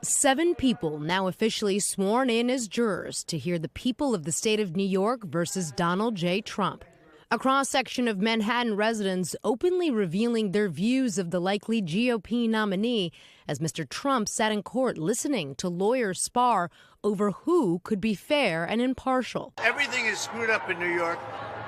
7 people now officially sworn in as jurors to hear the people of the state of New York versus Donald J. Trump. A cross-section of Manhattan residents openly revealing their views of the likely GOP nominee as Mr. Trump sat in court listening to lawyers spar over who could be fair and impartial. Everything is screwed up in New York,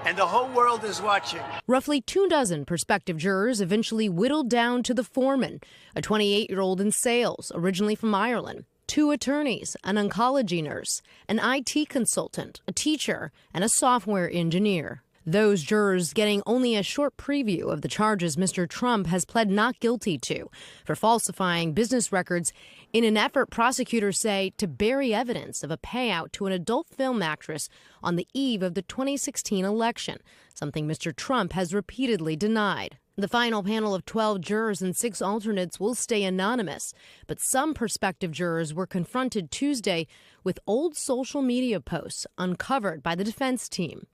and the whole world is watching. Roughly 24 prospective jurors eventually whittled down to the foreman, a 28-year-old in sales, originally from Ireland, 2 attorneys, an oncology nurse, an IT consultant, a teacher, and a software engineer. Those jurors getting only a short preview of the charges Mr. Trump has pled not guilty to for falsifying business records in an effort, prosecutors say, to bury evidence of a payout to an adult film actress on the eve of the 2016 election, something Mr. Trump has repeatedly denied. The final panel of 12 jurors and 6 alternates will stay anonymous, but some prospective jurors were confronted Tuesday with old social media posts uncovered by the defense team.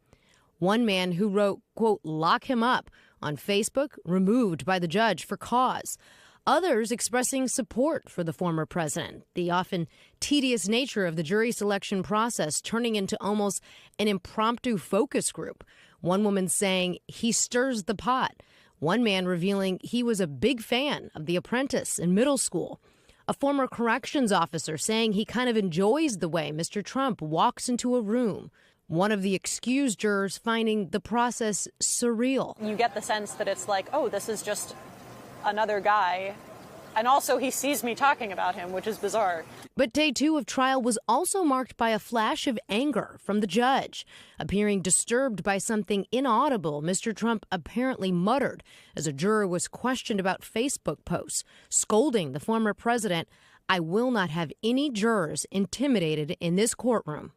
One man who wrote, quote, "lock him up" on Facebook, removed by the judge for cause. Others expressing support for the former president. The often tedious nature of the jury selection process turning into almost an impromptu focus group. One woman saying he stirs the pot. One man revealing he was a big fan of The Apprentice in middle school. A former corrections officer saying he kind of enjoys the way Mr. Trump walks into a room. One of the excused jurors finding the process surreal. You get the sense that it's like, oh, this is just another guy. And also he sees me talking about him, which is bizarre. But day 2 of trial was also marked by a flash of anger from the judge. Appearing disturbed by something inaudible, Mr. Trump apparently muttered as a juror was questioned about Facebook posts, scolding the former president, "I will not have any jurors intimidated in this courtroom."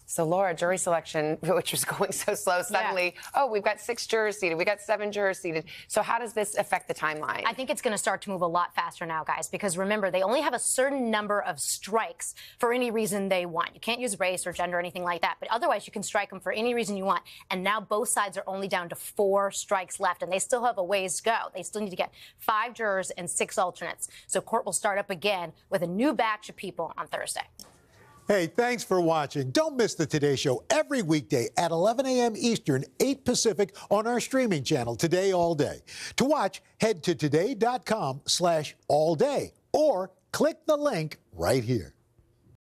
So, Laura, jury selection, which was going so slow, suddenly, oh, we've got 6 jurors seated. We've got 7 jurors seated. So how does this affect the timeline? I think it's going to start to move a lot faster now, guys, because remember, they only have a certain number of strikes for any reason they want. You can't use race or gender or anything like that, but otherwise you can strike them for any reason you want. And now both sides are only down to 4 strikes left, and they still have a ways to go. They still need to get 5 jurors and 6 alternates. So court will start up again with a new batch of people on Thursday. Hey, thanks for watching. Don't miss the Today Show every weekday at 11 a.m. Eastern, 8 Pacific on our streaming channel, Today All Day. To watch, head to today.com/allday or click the link right here.